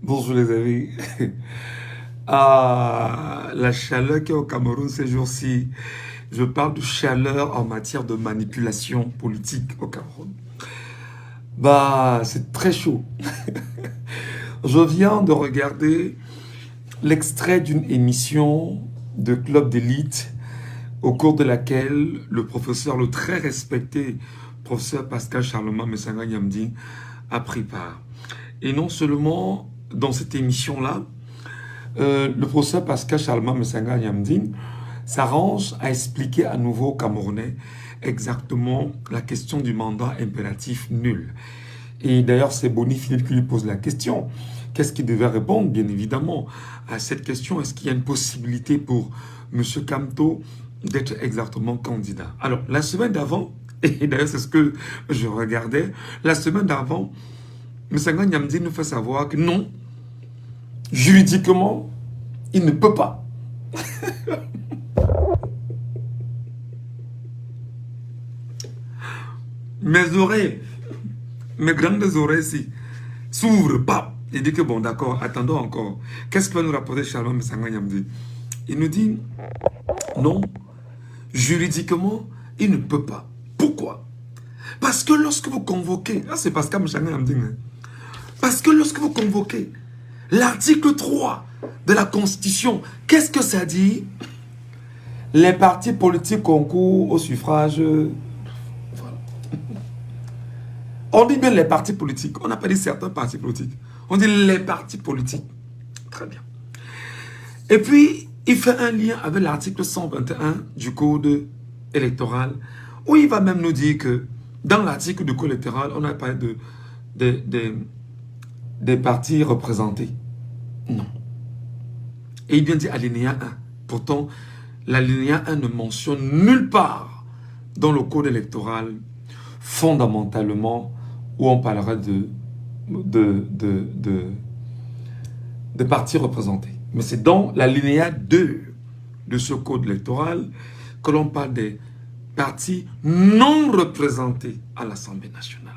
Bonjour les amis. Ah, la chaleur qui est au Cameroun ces jours-ci, je parle de chaleur en matière de manipulation politique au Cameroun. Bah, c'est très chaud. Je viens de regarder l'extrait d'une émission de Club d'élite au cours de laquelle le professeur, le très respecté professeur Pascal Charlemagne Messanga Nyamdi a pris part. Et non seulement dans cette émission-là, le professeur Pascal Charlemagne Messanga Nyamdi s'arrange à expliquer à nouveau aux Camerounais exactement la question du mandat impératif nul. Et d'ailleurs, c'est Boni Philippe qui lui pose la question. Qu'est-ce qu'il devait répondre, bien évidemment, à cette question? Est-ce qu'il y a une possibilité pour M. Kamto d'être exactement candidat? Alors, la semaine d'avant, et d'ailleurs c'est ce que je regardais, la semaine d'avant, M. Nyamdi nous fait savoir que non, juridiquement, il ne peut pas. Mes oreilles, mes grandes oreilles ici, s'ouvrent, pas. Il dit que bon, d'accord, attendons encore. Qu'est-ce que va nous rapporter Charlemagne Messanga Nyamdi? Il nous dit, non, juridiquement, il ne peut pas. Pourquoi? Parce que lorsque vous convoquez, là c'est Pascal Messanga Nyamdi, parce que lorsque vous convoquez l'article 3 de la Constitution, qu'est-ce que ça dit? Les partis politiques concourent au suffrage. Voilà. On dit bien les partis politiques. On n'a pas dit certains partis politiques. On dit les partis politiques. Très bien. Et puis, il fait un lien avec l'article 121 du Code électoral, où il va même nous dire que dans l'article du Code électoral, on a parlé des partis représentés. Non. Et il vient dire alinéa 1. Pourtant, l'alinéa 1 ne mentionne nulle part dans le Code électoral fondamentalement où on parlera de partis représentés. Mais c'est dans l'alinéa 2 de ce Code électoral que l'on parle des partis non représentés à l'Assemblée nationale.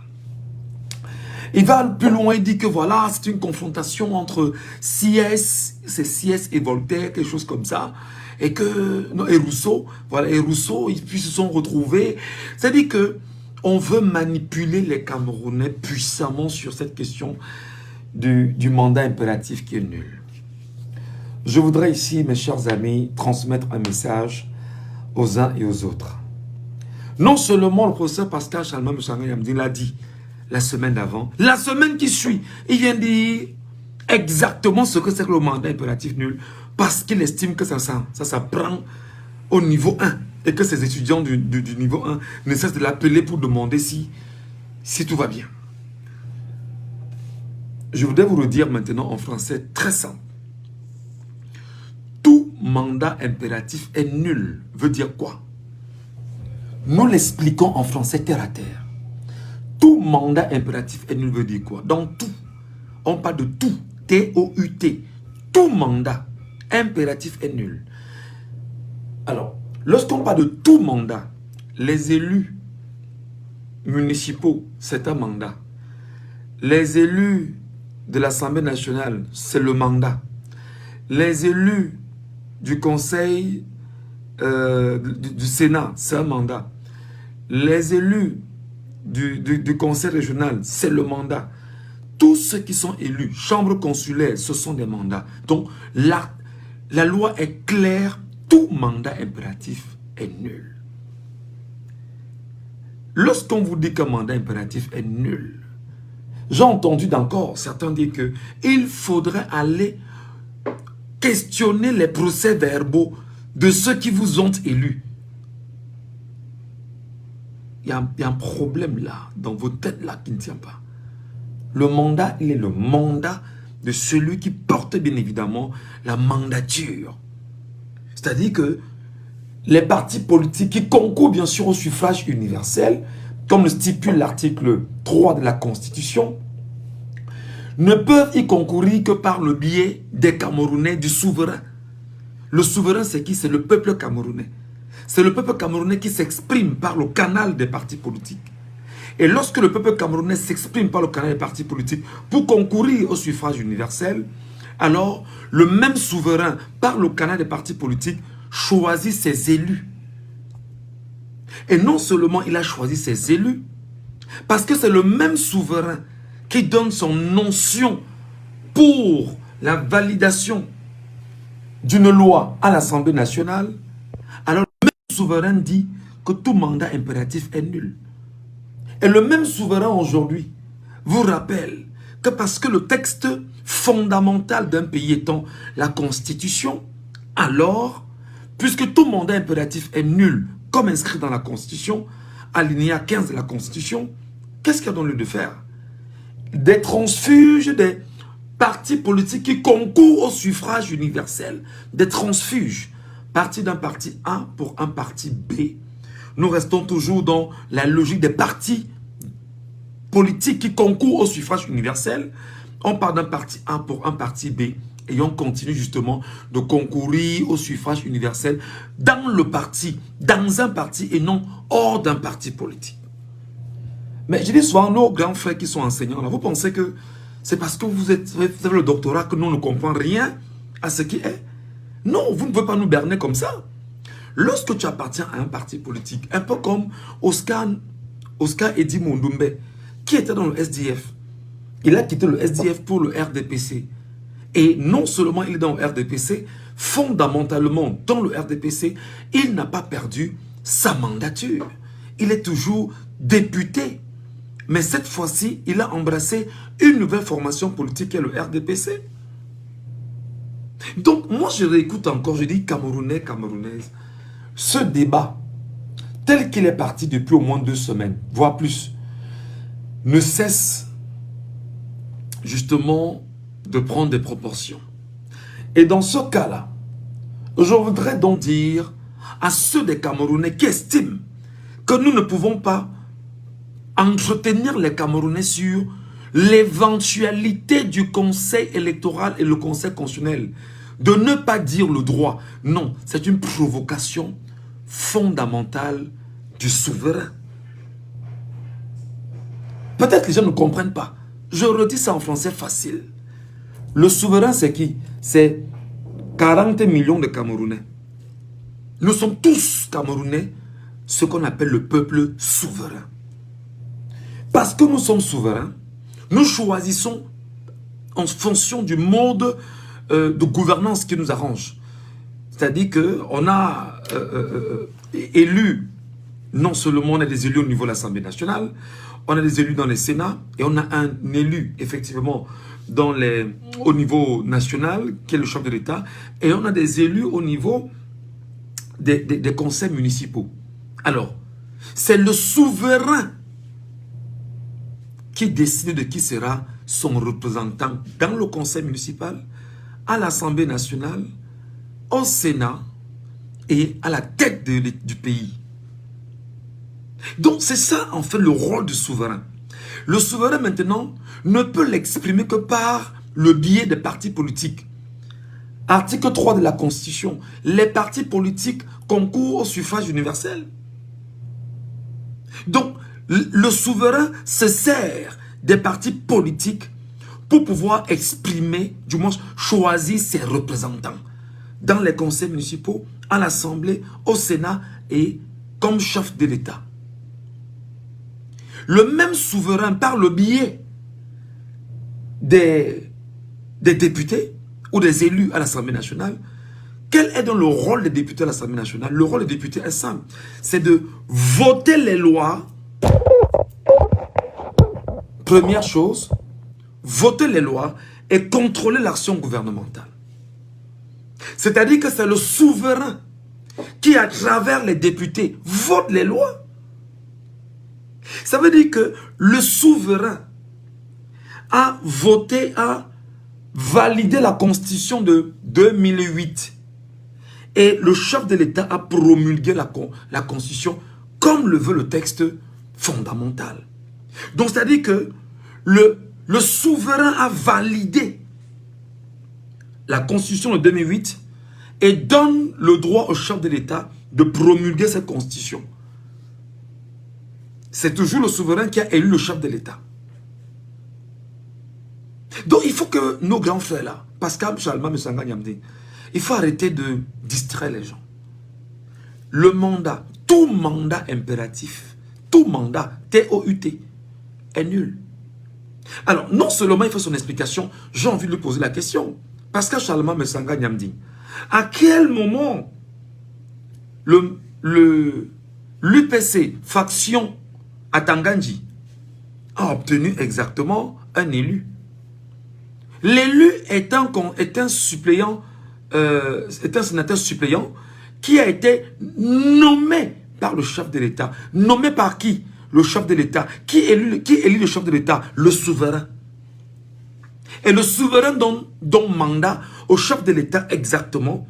Il va plus loin, il dit que voilà, c'est une confrontation entre Sieyès, c'est Sieyès et Voltaire, quelque chose comme ça, et que, non, et Rousseau, voilà, et Rousseau, ils se sont retrouvés. C'est-à-dire que on veut manipuler les Camerounais puissamment sur cette question du mandat impératif qui est nul. Je voudrais ici, mes chers amis, transmettre un message aux uns et aux autres. Non seulement le professeur Pascal Charlemagne Messanga Nyamdi l'a dit la semaine d'avant, la semaine qui suit, il vient dire exactement ce que c'est que le mandat impératif nul, parce qu'il estime que ça prend au niveau 1, et que ces étudiants du niveau 1 ne cessent de l'appeler pour demander si tout va bien. Je voudrais vous le dire maintenant en français très simple. Tout mandat impératif est nul. Veut dire quoi? Nous l'expliquons en français terre à terre. Tout mandat impératif est nul veut dire quoi? Dans tout, on parle de tout, T-O-U-T. Tout mandat impératif est nul. Alors, lorsqu'on parle de tout mandat, les élus municipaux, c'est un mandat. Les élus de l'Assemblée nationale, c'est le mandat. Les élus du Conseil du Sénat, c'est un mandat. Les élus du Conseil régional, c'est le mandat. Tous ceux qui sont élus, chambres consulaires, ce sont des mandats. Donc, la loi est claire, tout mandat impératif est nul. Lorsqu'on vous dit qu'un mandat impératif est nul, j'ai entendu d'encore certains dire qu'il faudrait aller questionner les procès-verbaux de ceux qui vous ont élus. Il y a un problème là, dans vos têtes là, qui ne tient pas. Le mandat, il est le mandat de celui qui porte bien évidemment la mandature. C'est-à-dire que les partis politiques qui concourent bien sûr au suffrage universel, comme le stipule l'article 3 de la Constitution, ne peuvent y concourir que par le biais des Camerounais, du souverain. Le souverain, c'est qui? C'est le peuple camerounais. C'est le peuple camerounais qui s'exprime par le canal des partis politiques. Et lorsque le peuple camerounais s'exprime par le canal des partis politiques pour concourir au suffrage universel, alors le même souverain, par le canal des partis politiques, choisit ses élus. Et non seulement il a choisi ses élus, parce que c'est le même souverain qui donne son onction pour la validation d'une loi à l'Assemblée nationale, alors le même souverain dit que tout mandat impératif est nul. Et le même souverain aujourd'hui vous rappelle que parce que le texte fondamental d'un pays étant la Constitution, alors, puisque tout mandat impératif est nul, comme inscrit dans la Constitution, alinéa 15 de la Constitution, qu'est-ce qu'il y a dans lieu de faire? Des transfuges, des partis politiques qui concourent au suffrage universel, des transfuges, partis d'un parti A pour un parti B. Nous restons toujours dans la logique des partis politiques qui concourent au suffrage universel. On part d'un parti A pour un parti B et on continue justement de concourir au suffrage universel dans le parti, dans un parti et non hors d'un parti politique. Mais je dis souvent, nos grands frères qui sont enseignants, là, vous pensez que c'est parce que vous avez le doctorat que nous ne comprenons rien à ce qui est? Non, vous ne pouvez pas nous berner comme ça. Lorsque tu appartiens à un parti politique, un peu comme Oscar Edi Mondumbe, qui était dans le SDF, il a quitté le SDF pour le RDPC. Et non seulement il est dans le RDPC, fondamentalement dans le RDPC, il n'a pas perdu sa mandature. Il est toujours député. Mais cette fois-ci, il a embrassé une nouvelle formation politique qui est le RDPC. Donc, moi, je réécoute encore, je dis Camerounais, Camerounaises, ce débat, tel qu'il est parti depuis au moins 2 semaines, voire plus, ne cesse justement de prendre des proportions. Et dans ce cas-là, je voudrais donc dire à ceux des Camerounais qui estiment que nous ne pouvons pas entretenir les Camerounais sur l'éventualité du Conseil électoral et le Conseil constitutionnel de ne pas dire le droit. Non, c'est une provocation fondamentale du souverain. Peut-être que les gens ne comprennent pas. Je redis ça en français facile. Le souverain, c'est qui? C'est 40 millions de Camerounais. Nous sommes tous Camerounais, ce qu'on appelle le peuple souverain. Parce que nous sommes souverains, nous choisissons en fonction du mode de gouvernance qui nous arrange. C'est-à-dire qu'on a élu, non seulement on a des élus au niveau de l'Assemblée nationale, on a des élus dans les Sénats, et on a un élu, effectivement, au niveau national, qui est le chef de l'État, et on a des élus au niveau des conseils municipaux. Alors, c'est le souverain qui décide de qui sera son représentant dans le conseil municipal, à l'Assemblée nationale, au Sénat et à la tête du pays. Donc c'est ça en fait le rôle du souverain. Le souverain maintenant ne peut l'exprimer que par le biais des partis politiques. Article 3 de la Constitution, les partis politiques concourent au suffrage universel. Donc le souverain se sert des partis politiques pour pouvoir exprimer, du moins choisir ses représentants dans les conseils municipaux, à l'Assemblée, au Sénat et comme chef de l'État. Le même souverain, par le biais des députés ou des élus à l'Assemblée nationale, quel est donc le rôle des députés à l'Assemblée nationale? Le rôle des députés est simple, c'est de voter les lois. Première chose, voter les lois et contrôler l'action gouvernementale. C'est-à-dire que c'est le souverain qui, à travers les députés, vote les lois. Ça veut dire que le souverain a voté, a validé la Constitution de 2008. Et le chef de l'État a promulgué la Constitution comme le veut le texte fondamental. Donc, c'est-à-dire que le souverain a validé la Constitution de 2008 et donne le droit au chef de l'État de promulguer cette Constitution. c'est toujours le souverain qui a élu le chef de l'État. Donc il faut que nos grands frères là, Pascal Chalma Messanga Nyamdi, il faut arrêter de distraire les gens. Le mandat, tout mandat impératif, tout mandat, T-O-U-T, est nul. Alors, non seulement il faut son explication, j'ai envie de lui poser la question. Pascal Chalma Messanga Nyamdi, à quel moment l'UPC, faction à Tanganji, a obtenu exactement un élu? L'élu est un suppléant, est un sénateur suppléant qui a été nommé par le chef de l'État. Nommé par qui? Le chef de l'État. Qui élit le chef de l'État? Le souverain. Et le souverain donne mandat au chef de l'État exactement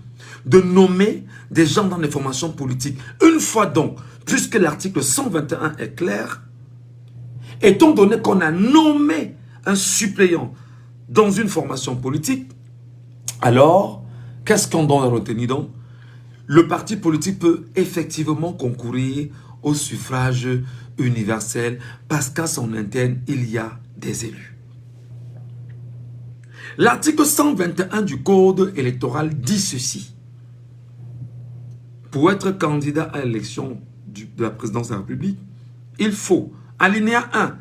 de nommer des gens dans les formations politiques. Une fois donc, puisque l'article 121 est clair, étant donné qu'on a nommé un suppléant dans une formation politique, alors, qu'est-ce qu'on doit retenir donc? Le parti politique peut effectivement concourir au suffrage universel parce qu'à son interne, il y a des élus. L'article 121 du Code électoral dit ceci. Pour être candidat à l'élection de la présidence de la République, il faut, alinéa 1,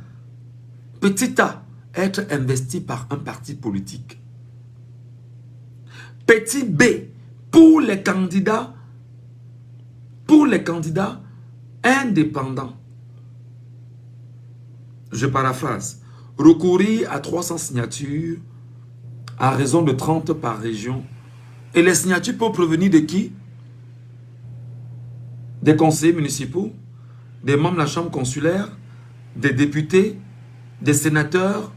petit a, être investi par un parti politique. Petit b, pour les candidats indépendants. Je paraphrase. Recourir à 300 signatures à raison de 30 par région. Et les signatures peuvent provenir de qui? Des conseillers municipaux, des membres de la chambre consulaire, des députés, des sénateurs,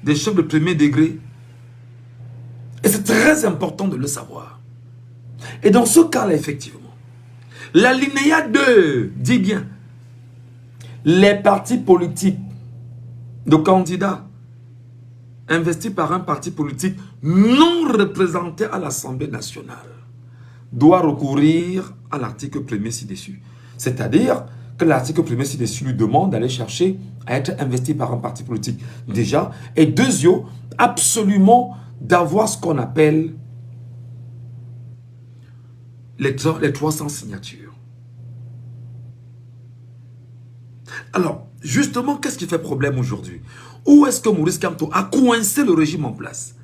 des chefs de premier degré. Et c'est très important de le savoir. Et dans ce cas-là, effectivement, l'alinéa 2 dit bien, les partis politiques de candidats investis par un parti politique non représenté à l'Assemblée nationale doit recourir à l'article 1er ci-dessus. C'est-à-dire que l'article 1er ci-dessus lui demande d'aller chercher à être investi par un parti politique déjà. Et deuxièmement, absolument d'avoir ce qu'on appelle les 300 signatures. Alors, justement, qu'est-ce qui fait problème aujourd'hui? Où est-ce que Maurice Kamto a coincé le régime en place?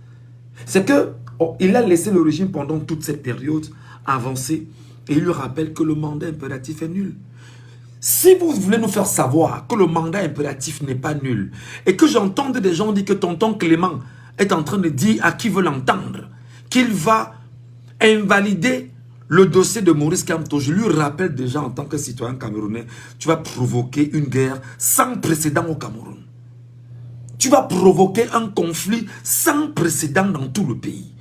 C'est qu'il a laissé le régime pendant toute cette période avancer et il lui rappelle que le mandat impératif est nul. Si vous voulez nous faire savoir que le mandat impératif n'est pas nul et que j'entende des gens dire que tonton Clément est en train de dire à qui veut l'entendre qu'il va invalider le dossier de Maurice Kamto, je lui rappelle déjà en tant que citoyen camerounais, tu vas provoquer une guerre sans précédent au Cameroun. Tu vas provoquer un conflit sans précédent dans tout le pays.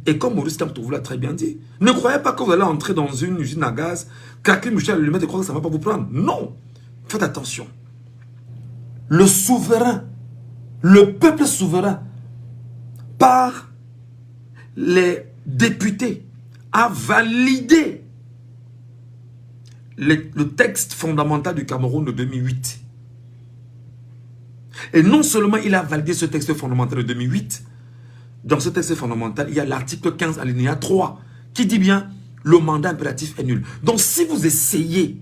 Et comme Maurice Kamto vous l'a très bien dit, ne croyez pas que vous allez entrer dans une usine à gaz, craquer Michel Allumette et croire que ça ne va pas vous prendre. Non, faites attention. Le souverain, le peuple souverain, par les députés, a validé le texte fondamental du Cameroun de 2008. Et non seulement il a validé ce texte fondamental de 2008, dans ce texte fondamental, il y a l'article 15 alinéa 3 qui dit bien le mandat impératif est nul. Donc si vous essayez,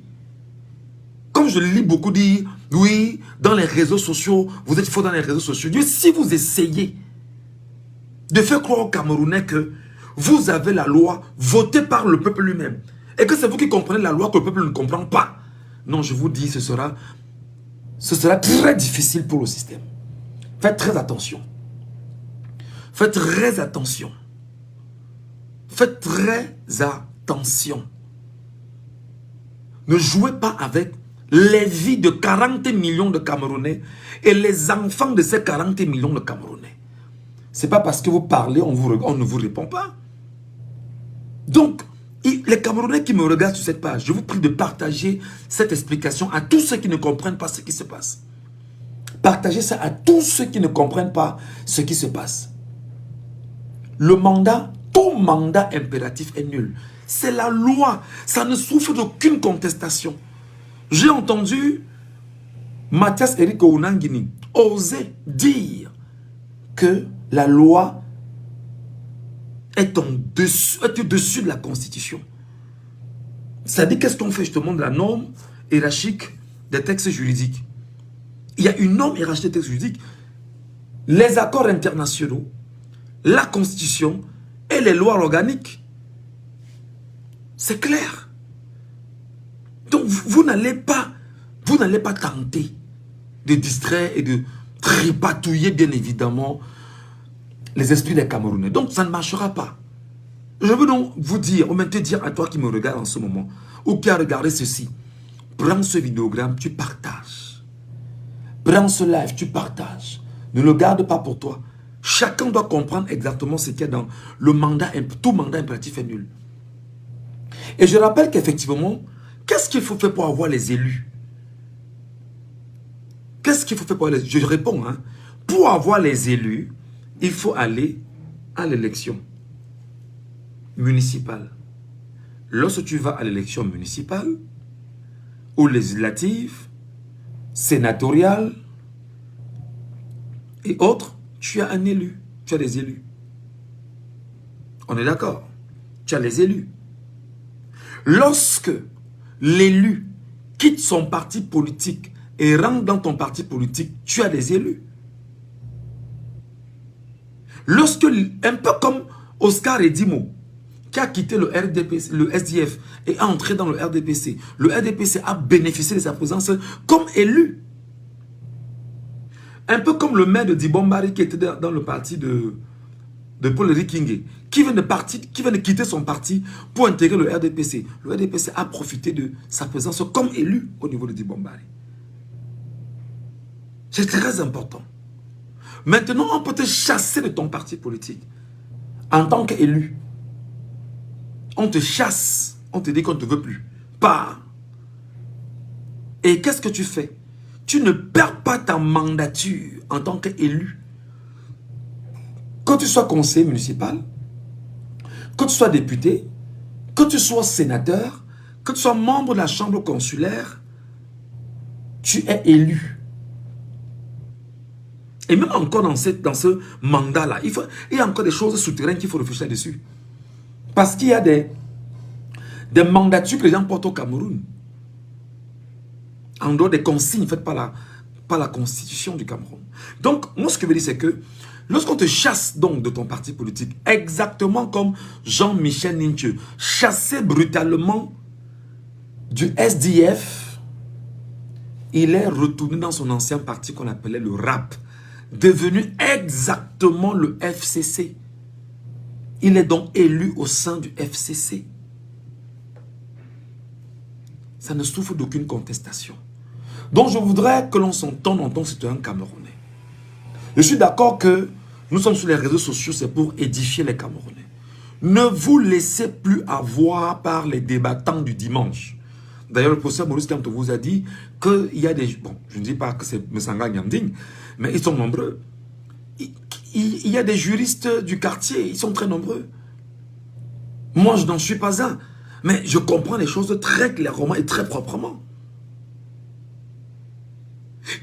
comme je le lis beaucoup dire, oui, dans les réseaux sociaux, vous êtes faux dans les réseaux sociaux, si vous essayez de faire croire aux Camerounais que vous avez la loi votée par le peuple lui-même et que c'est vous qui comprenez la loi que le peuple ne comprend pas, non, je vous dis, ce sera très difficile pour le système. Faites très attention. Faites très attention. Faites très attention. Ne jouez pas avec les vies de 40 millions de Camerounais et les enfants de ces 40 millions de Camerounais. Ce n'est pas parce que vous parlez, on ne vous répond pas. Donc, les Camerounais qui me regardent sur cette page, je vous prie de partager cette explication à tous ceux qui ne comprennent pas ce qui se passe. Partagez ça à tous ceux qui ne comprennent pas ce qui se passe. Le mandat, tout mandat impératif est nul. C'est la loi. Ça ne souffre d'aucune contestation. J'ai entendu Mathias Eric Ounangini osait dire que la loi est au-dessus de la Constitution. C'est-à-dire, qu'est-ce qu'on fait justement de la norme hiérarchique des textes juridiques? Il y a une norme hiérarchique des textes juridiques. Les accords internationaux, la Constitution et les lois organiques. C'est clair. Donc, vous n'allez pas tenter de distraire et de tripatouiller, bien évidemment, les esprits des Camerounais. Donc, ça ne marchera pas. Je veux donc vous dire, ou même te dire à toi qui me regarde en ce moment, ou qui a regardé ceci, prends ce vidéogramme, tu partages. Prends ce live, tu partages. Ne le garde pas pour toi. Chacun doit comprendre exactement ce qu'il y a dans le mandat. Tout mandat impératif est nul. Et je rappelle qu'effectivement, qu'est-ce qu'il faut faire pour avoir les élus? Qu'est-ce qu'il faut faire pour les élus? Je réponds, hein. Pour avoir les élus, il faut aller à l'élection municipale. Lorsque tu vas à l'élection municipale, ou législative, sénatoriale et autres, tu as un élu, tu as des élus. On est d'accord? Tu as les élus. Lorsque l'élu quitte son parti politique et rentre dans ton parti politique, tu as des élus. Lorsque, un peu comme Oscar Edimo, qui a quitté le RDPC, le SDF, et est entré dans le RDPC a bénéficié de sa présence comme élu. Un peu comme le maire de Dibombari qui était dans le parti de Paul Rikingue, qui vient de quitter son parti pour intégrer le RDPC. Le RDPC a profité de sa présence comme élu au niveau de Dibombari. C'est très important. Maintenant, on peut te chasser de ton parti politique en tant qu'élu. On te chasse, on te dit qu'on ne te veut plus. Pas. Et qu'est-ce que tu fais? Tu ne perds pas ta mandature en tant qu'élu. Que tu sois conseiller municipal, que tu sois député, que tu sois sénateur, que tu sois membre de la chambre consulaire, tu es élu. Et même encore dans ce mandat-là, il y a encore des choses souterraines qu'il faut réfléchir dessus. Parce qu'il y a des mandatures que les gens portent au Cameroun. En dehors des consignes faites par la constitution du Cameroun. Donc, moi, ce que je veux dire, c'est que lorsqu'on te chasse donc de ton parti politique, exactement comme Jean-Michel Ninche, chassé brutalement du SDF, il est retourné dans son ancien parti qu'on appelait le RAP, devenu exactement le FCC. Il est donc élu au sein du FCC. Ça ne souffre d'aucune contestation. Donc je voudrais que l'on s'entende en tant que citoyen camerounais. Je suis d'accord que nous sommes sur les réseaux sociaux, c'est pour édifier les Camerounais. Ne vous laissez plus avoir par les débattants du dimanche. D'ailleurs, le professeur Maurice Kamto vous a dit qu'il y a des... Bon, je ne dis pas que c'est Messanga Nyanding, mais ils sont nombreux. Il y a des juristes du quartier, ils sont très nombreux. Moi, je n'en suis pas un. Mais je comprends les choses très clairement et très proprement.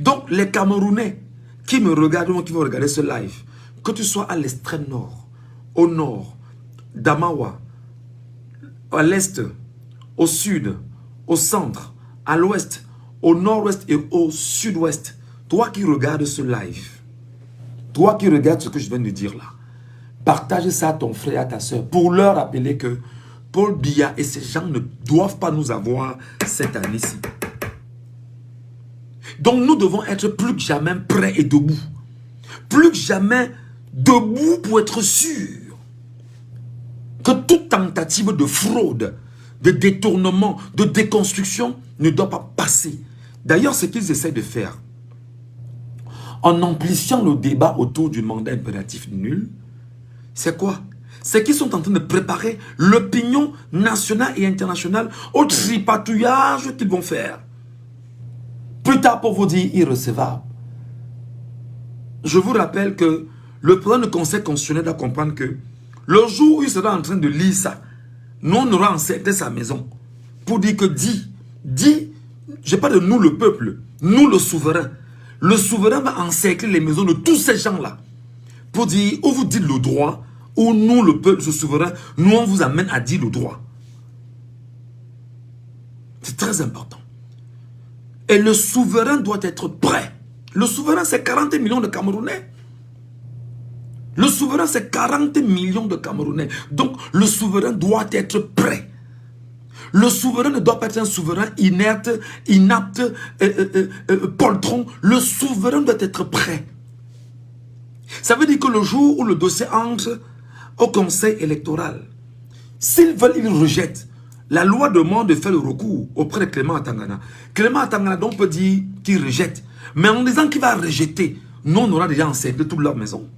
Donc, les Camerounais qui me regardent ou qui vont regarder ce live, que tu sois à l'extrême nord, au nord, d'Amawa, à l'est, au sud, au centre, à l'ouest, au nord-ouest et au sud-ouest, toi qui regardes ce live, toi qui regardes ce que je viens de dire là, partage ça à ton frère, à ta soeur, pour leur rappeler que Paul Biya et ces gens ne doivent pas nous avoir cette année-ci. Donc nous devons être plus que jamais prêts et debout. Plus que jamais debout pour être sûr que toute tentative de fraude, de détournement, de déconstruction ne doit pas passer. D'ailleurs, ce qu'ils essaient de faire, en amplifiant le débat autour du mandat impératif nul, c'est quoi? C'est qu'ils sont en train de préparer l'opinion nationale et internationale au tripatouillage qu'ils vont faire. Plus tard pour vous dire irrecevable. Je vous rappelle que le président du Conseil constitutionnel doit comprendre que le jour où il sera en train de lire ça, nous on aura encerclé sa maison pour dire que dis je parle de nous le peuple, nous le souverain. Le souverain va encercler les maisons de tous ces gens-là pour dire, ou vous dites le droit, ou nous le peuple, ce souverain, nous on vous amène à dire le droit. C'est très important. Et le souverain doit être prêt. Le souverain, c'est 40 millions de Camerounais. Le souverain, c'est 40 millions de Camerounais. Donc, le souverain doit être prêt. Le souverain ne doit pas être un souverain inerte, inapte, poltron. Le souverain doit être prêt. Ça veut dire que le jour où le dossier entre au conseil électoral, s'ils veulent, ils rejettent. La loi demande de faire le recours auprès de Clément Atangana. Clément Atangana, donc, peut dire qu'il rejette. Mais en disant qu'il va rejeter, nous, on aura déjà encerclé toute leur maison.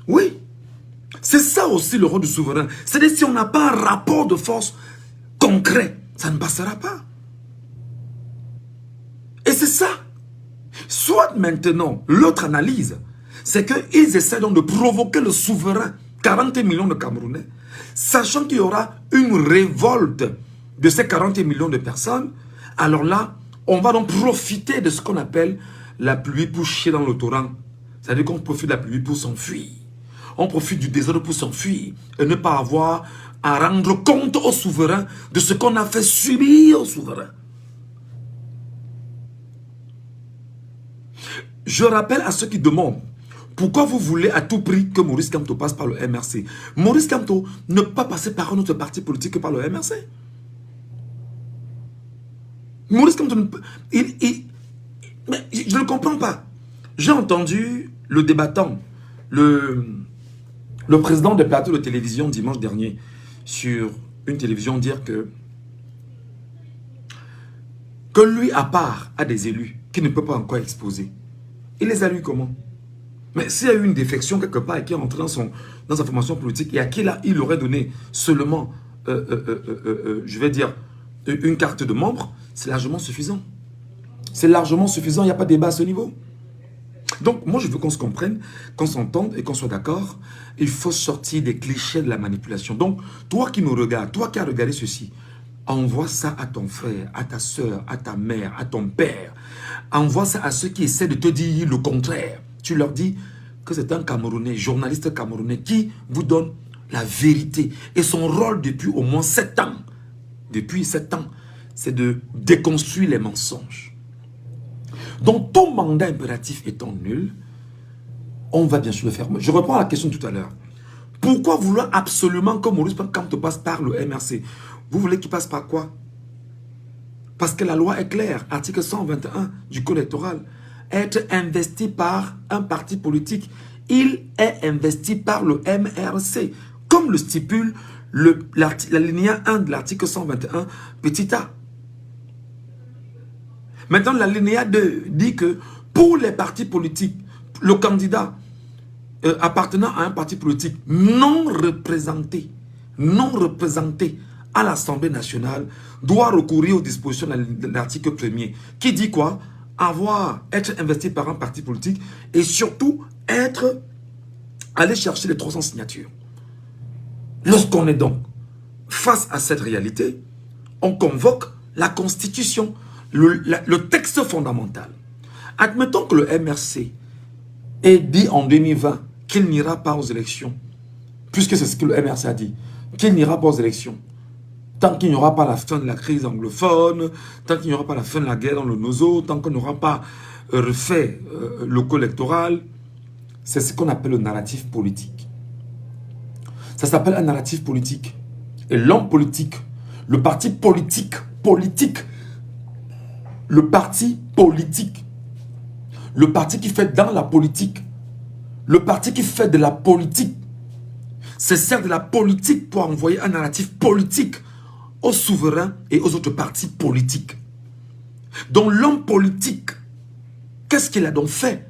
Oui. C'est ça aussi le rôle du souverain. C'est-à-dire, si on n'a pas un rapport de force concret, ça ne passera pas. Et c'est ça. Soit maintenant, l'autre analyse, c'est qu'ils essaient donc de provoquer le souverain, 40 millions de Camerounais, sachant qu'il y aura une révolte de ces 40 millions de personnes. Alors là, on va donc profiter de ce qu'on appelle la pluie pour chier dans le torrent. C'est-à-dire qu'on profite de la pluie pour s'enfuir. On profite du désordre pour s'enfuir et ne pas avoir à rendre compte au souverain de ce qu'on a fait subir au souverain. Je rappelle à ceux qui demandent pourquoi vous voulez à tout prix que Maurice Kamto passe par le MRC. Maurice Kamto ne peut pas passer par un autre parti politique que par le MRC. Maurice Kamto ne peut... mais je ne comprends pas. J'ai entendu le débattant, le président de plateau de télévision dimanche dernier sur une télévision dire que lui, à part, a des élus qui ne peut pas encore exposer. Il les a eu comment? Mais s'il y a eu une défection quelque part et qui est entré dans sa formation politique et à qui là, il aurait donné seulement, je vais dire, une carte de membre, c'est largement suffisant. C'est largement suffisant, il n'y a pas de débat à ce niveau. Donc, moi, je veux qu'on se comprenne, qu'on s'entende et qu'on soit d'accord. Il faut sortir des clichés de la manipulation. Donc, toi qui nous regardes, toi qui as regardé ceci, envoie ça à ton frère, à ta soeur, à ta mère, à ton père. Envoie ça à ceux qui essaient de te dire le contraire. Tu leur dis que c'est un Camerounais, journaliste camerounais, qui vous donne la vérité. Et son rôle depuis au moins 7 ans, c'est de déconstruire les mensonges. Donc, ton mandat impératif étant nul, on va bien sûr le faire. Je reprends la question de tout à l'heure. Pourquoi vouloir absolument que Maurice Kamto passe par le MRC? Vous voulez qu'il passe par quoi? Parce que la loi est claire, article 121 du Code électoral. Être investi par un parti politique, il est investi par le MRC, comme le stipule l'alinéa 1 de l'article 121, petit a. Maintenant, l'alinéa 2 dit que pour les partis politiques, le candidat appartenant à un parti politique non représenté à l'Assemblée nationale doit recourir aux dispositions de l'article 1er qui dit quoi? Être investi par un parti politique et surtout aller chercher les 300 signatures. Lorsqu'on est donc face à cette réalité, on convoque la Constitution, le texte fondamental. Admettons que le MRC ait dit en 2020 qu'il n'ira pas aux élections, puisque c'est ce que le MRC a dit, qu'il n'ira pas aux élections, tant qu'il n'y aura pas la fin de la crise anglophone, tant qu'il n'y aura pas la fin de la guerre dans le Nozo, tant qu'on n'aura pas refait le co-électoral, c'est ce qu'on appelle le narratif politique. Ça s'appelle un narratif politique. Et l'homme politique, le parti politique, le parti politique, le parti qui fait dans la politique, le parti qui fait de la politique, se sert de la politique pour envoyer un narratif politique aux souverains et aux autres partis politiques. Donc l'homme politique, qu'est-ce qu'il a donc fait?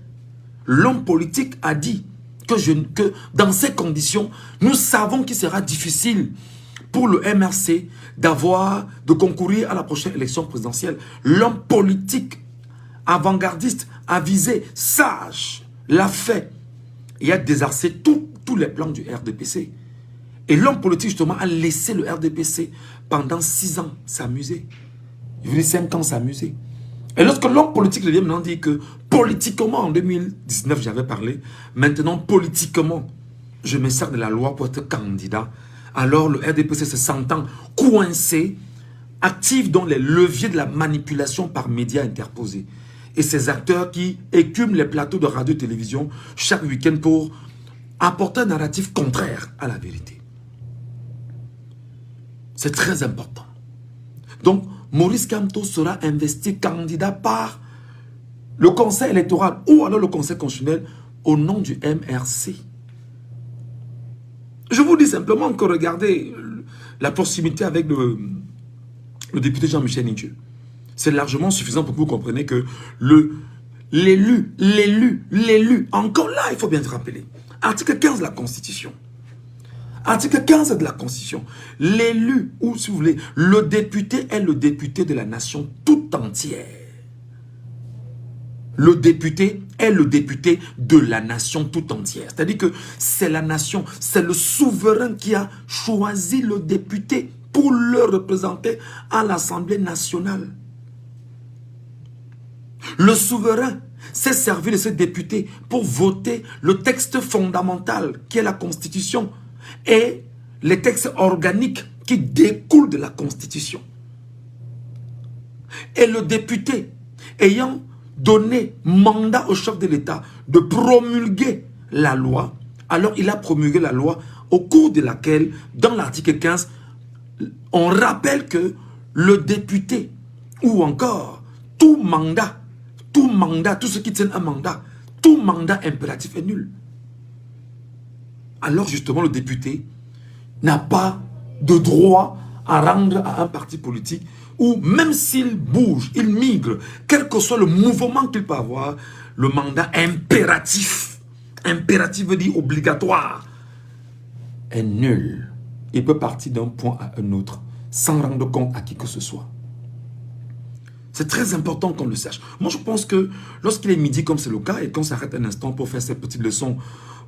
L'homme politique a dit que dans ces conditions, nous savons qu'il sera difficile pour le MRC de concourir à la prochaine élection présidentielle. L'homme politique, avant-gardiste, avisé, sage, l'a fait et a désarcé tous les plans du RDPC. Et l'homme politique, justement, a laissé le RDPC pendant 6 ans s'amuser. Il vous dit 5 ans s'amuser. Et lorsque l'homme politique vient maintenant dire que politiquement, en 2019, j'avais parlé, maintenant politiquement, je me sers de la loi pour être candidat, alors le RDPC se sentant coincé, active dans les leviers de la manipulation par médias interposés. Et ces acteurs qui écument les plateaux de radio-télévision chaque week-end pour apporter un narratif contraire à la vérité. C'est très important. Donc, Maurice Kamto sera investi candidat par le conseil électoral ou alors le conseil constitutionnel au nom du MRC. Je vous dis simplement que regardez la proximité avec le député Jean-Michel Nindieu. C'est largement suffisant pour que vous compreniez que l'élu, encore là, il faut bien se rappeler. Article 15 de la Constitution. Article 15 de la Constitution. L'élu, ou si vous voulez, le député est le député de la nation tout entière. Le député est le député de la nation tout entière. C'est-à-dire que c'est la nation, c'est le souverain qui a choisi le député pour le représenter à l'Assemblée nationale. Le souverain s'est servi de ce député pour voter le texte fondamental qui est la Constitution et les textes organiques qui découlent de la Constitution. Et le député ayant donné mandat au chef de l'État de promulguer la loi, alors il a promulgué la loi au cours de laquelle, dans l'article 15, on rappelle que le député ou encore tout mandat, tout ce qui tient un mandat, tout mandat impératif est nul. Alors justement le député n'a pas de droit à rendre à un parti politique ou même s'il bouge, il migre, quel que soit le mouvement qu'il peut avoir, le mandat impératif veut dire obligatoire, est nul. Il peut partir d'un point à un autre sans rendre compte à qui que ce soit. C'est très important qu'on le sache. Moi, je pense que lorsqu'il est midi, comme c'est le cas, et qu'on s'arrête un instant pour faire cette petite leçon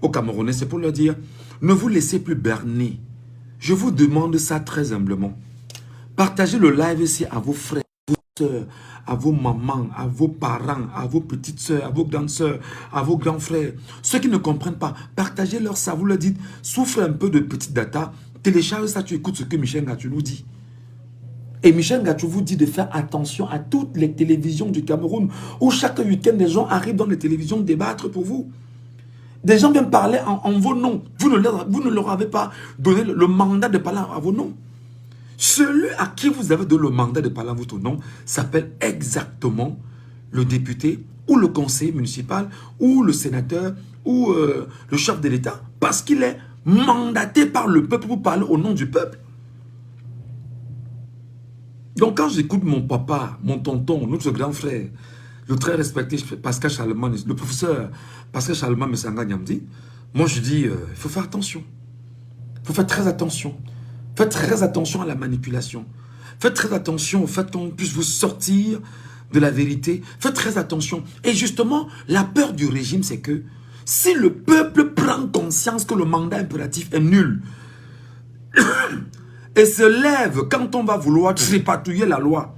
aux Camerounais, c'est pour leur dire, ne vous laissez plus berner. Je vous demande ça très humblement. Partagez le live ici à vos frères, à vos soeurs, à vos mamans, à vos parents, à vos petites soeurs, à vos grandes soeurs, à vos grands frères. Ceux qui ne comprennent pas, partagez-leur ça. Vous leur dites, souffrez un peu de petite data, télécharge ça, tu écoutes ce que Michel Ngatou nous dit. Et Michel Ngatou vous dit de faire attention à toutes les télévisions du Cameroun où chaque week-end, des gens arrivent dans les télévisions débattre pour vous. Des gens viennent parler en vos noms. Vous ne leur avez pas donné le mandat de parler à vos noms. Celui à qui vous avez donné le mandat de parler à votre nom s'appelle exactement le député ou le conseiller municipal ou le sénateur ou le chef de l'État parce qu'il est mandaté par le peuple pour parler au nom du peuple. Donc quand j'écoute mon papa, mon tonton, notre grand frère, le très respecté Pascal Charlemagne, le professeur Pascal Charlemagne Messanga Nyamdi, moi je dis, il faut faire attention. Il faut faire très attention. Faites très attention à la manipulation. Faites très attention au fait qu'on puisse vous sortir de la vérité. Faites très attention. Et justement, la peur du régime, c'est que si le peuple prend conscience que le mandat impératif est nul et se lève quand on va vouloir trépatouiller la loi,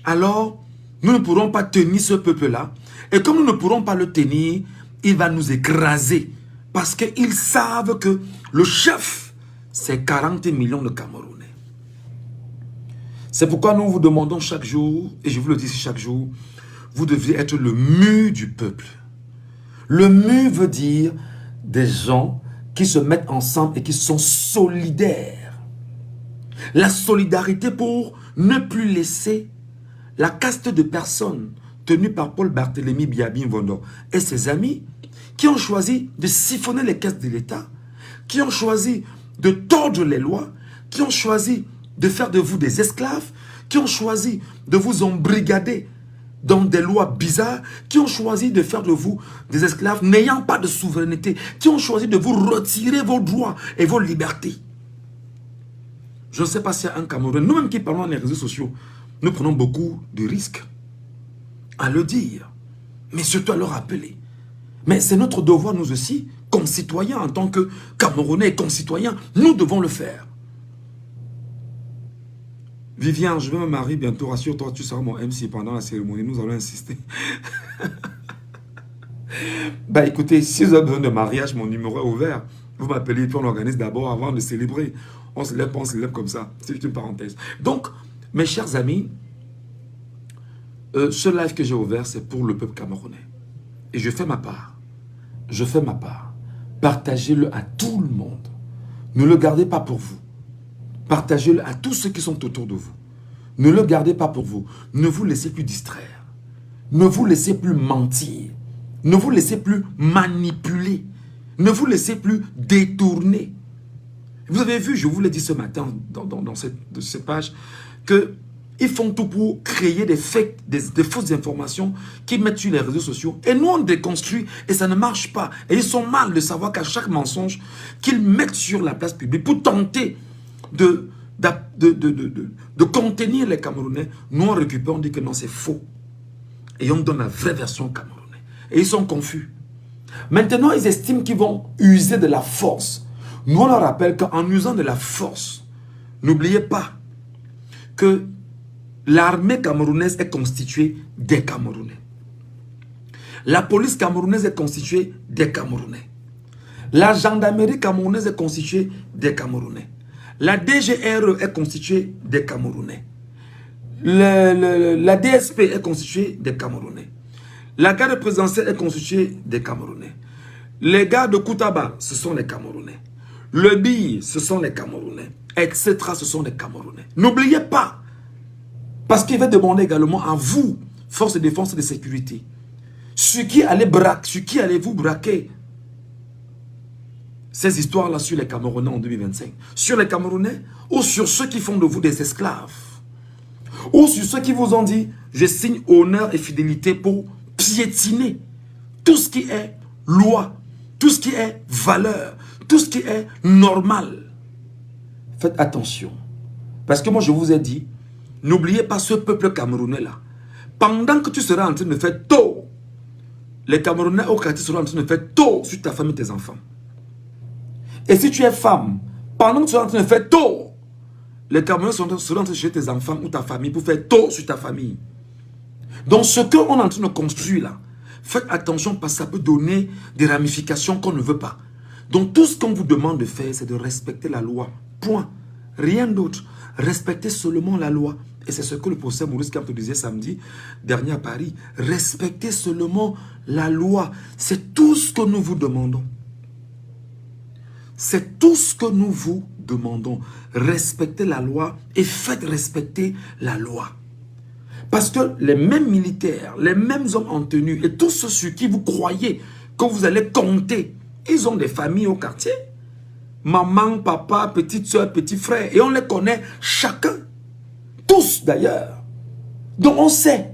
alors nous ne pourrons pas tenir ce peuple-là. Et comme nous ne pourrons pas le tenir, il va nous écraser. Parce qu'ils savent que le chef, c'est 40 millions de Camerounais. C'est pourquoi nous vous demandons chaque jour, et je vous le dis chaque jour, vous devez être le mu du peuple. Le mu veut dire des gens qui se mettent ensemble et qui sont solidaires. La solidarité pour ne plus laisser la caste de personnes tenue par Paul Barthélemy Biabi Mvondo et ses amis qui ont choisi de siphonner les caisses de l'État, qui ont choisi de tordre les lois, qui ont choisi de faire de vous des esclaves, qui ont choisi de vous embrigader dans des lois bizarres, qui ont choisi de faire de vous des esclaves n'ayant pas de souveraineté, qui ont choisi de vous retirer vos droits et vos libertés. Je ne sais pas s'il y a un Camerounais, nous-mêmes qui parlons dans les réseaux sociaux, nous prenons beaucoup de risques à le dire, mais surtout à le rappeler. Mais c'est notre devoir, nous aussi, concitoyens, en tant que Camerounais et concitoyens, nous devons le faire. Viviane, je vais me marier bientôt. Rassure-toi, tu seras mon MC pendant la cérémonie. Nous allons insister. Bah écoutez, si vous avez besoin de mariage, mon numéro est ouvert. Vous m'appelez, puis on organise d'abord avant de célébrer. On se lève comme ça. C'est une parenthèse. Donc, mes chers amis, ce live que j'ai ouvert, c'est pour le peuple camerounais. Et je fais ma part. Je fais ma part. Partagez-le à tout le monde. Ne le gardez pas pour vous. Partagez-le à tous ceux qui sont autour de vous. Ne le gardez pas pour vous. Ne vous laissez plus distraire. Ne vous laissez plus mentir. Ne vous laissez plus manipuler. Ne vous laissez plus détourner. Vous avez vu, je vous l'ai dit ce matin dans cette page, qu'ils font tout pour créer des fakes, des fausses informations qu'ils mettent sur les réseaux sociaux. Et nous, on déconstruit et ça ne marche pas. Et ils sont mal de savoir qu'à chaque mensonge qu'ils mettent sur la place publique pour tenter de contenir les Camerounais, nous on récupère, on dit que non, c'est faux. Et on donne la vraie version aux Camerounais. Et ils sont confus. Maintenant, ils estiment qu'ils vont user de la force. Nous, on leur rappelle qu'en usant de la force, n'oubliez pas que l'armée camerounaise est constituée des Camerounais. La police camerounaise est constituée des Camerounais. La gendarmerie camerounaise est constituée des Camerounais. La DGRE est constituée des Camerounais. La DSP est constituée des Camerounais. La garde présidentielle est constituée des Camerounais. Les gars de Koutaba, ce sont les Camerounais. Le BI, ce sont les Camerounais. Etc. Ce sont les Camerounais. N'oubliez pas. Parce qu'il va demander également à vous, forces de défense et de sécurité, sur qui allez-vous braquer ces histoires-là sur les Camerounais en 2025? Sur les Camerounais ou sur ceux qui font de vous des esclaves? Ou sur ceux qui vous ont dit, je signe honneur et fidélité pour piétiner tout ce qui est loi, tout ce qui est valeur, tout ce qui est normal. Faites attention. Parce que moi je vous ai dit, n'oubliez pas ce peuple camerounais-là. Pendant que tu seras en train de faire tôt, les Camerounais au quartier seront en train de faire tôt sur ta famille et tes enfants. Et si tu es femme, pendant que tu seras en train de faire tôt, les Camerounais seront en train de chercher tes enfants ou ta famille pour faire tôt sur ta famille. Donc ce qu'on est en train de construire là, faites attention parce que ça peut donner des ramifications qu'on ne veut pas. Donc tout ce qu'on vous demande de faire, c'est de respecter la loi. Point. Rien d'autre. Respectez seulement la loi. Et c'est ce que le professeur Maurice Kamto disait samedi dernier à Paris. Respectez seulement la loi. C'est tout ce que nous vous demandons. C'est tout ce que nous vous demandons. Respectez la loi et faites respecter la loi. Parce que les mêmes militaires, les mêmes hommes en tenue et tous ceux sur qui vous croyez que vous allez compter, ils ont des familles au quartier. Maman, papa, petite soeur, petit frère. Et on les connaît chacun. Tous d'ailleurs. Donc on sait.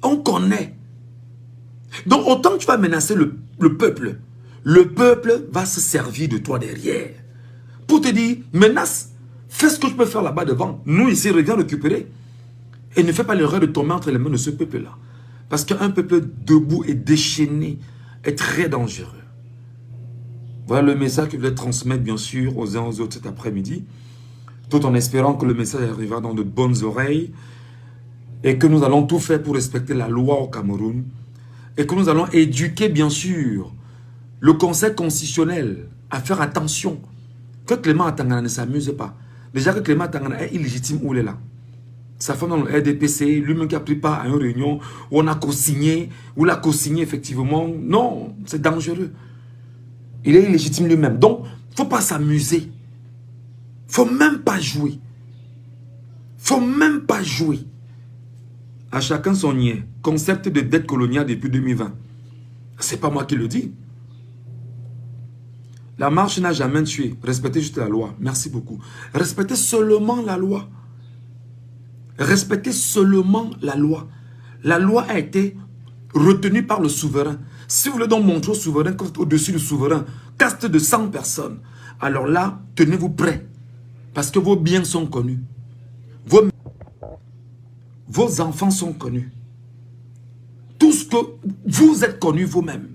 On connaît. Donc autant que tu vas menacer le peuple va se servir de toi derrière. Pour te dire, menace, fais ce que tu peux faire là-bas devant. Nous ici, reviens récupérer. Et ne fais pas l'erreur de tomber entre les mains de ce peuple-là. Parce qu'un peuple debout et déchaîné est très dangereux. Voilà le message que je voulais transmettre bien sûr aux uns aux autres cet après-midi. Tout en espérant que le message arrivera dans de bonnes oreilles. Et que nous allons tout faire pour respecter la loi au Cameroun. Et que nous allons éduquer bien sûr le Conseil constitutionnel à faire attention. Que Clément Atangana ne s'amuse pas. Déjà que Clément Atangana est illégitime où il est là. Sa femme dans le RDPC, lui-même qui a pris part à une réunion où on a co-signé, où il a co-signé effectivement. Non, c'est dangereux. Il est illégitime lui-même. Donc, il ne faut pas s'amuser. Il ne faut même pas jouer. Il ne faut même pas jouer. À chacun son niais. Concept de dette coloniale depuis 2020. Ce n'est pas moi qui le dis. La marche n'a jamais tué. Respectez juste la loi. Merci beaucoup. Respectez seulement la loi. Respectez seulement la loi. La loi a été retenue par le souverain. Si vous voulez donc montrer au souverain que vous êtes au-dessus du souverain, caste de 100 personnes, alors là, tenez-vous prêts. Parce que vos biens sont connus. Vos enfants sont connus. Tout ce que vous êtes connus vous-même.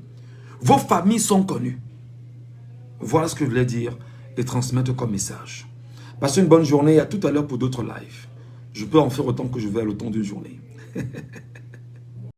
Vos familles sont connues. Voilà ce que je voulais dire et transmettre comme message. Passez une bonne journée. À tout à l'heure pour d'autres lives. Je peux en faire autant que je veux à l'autant d'une journée.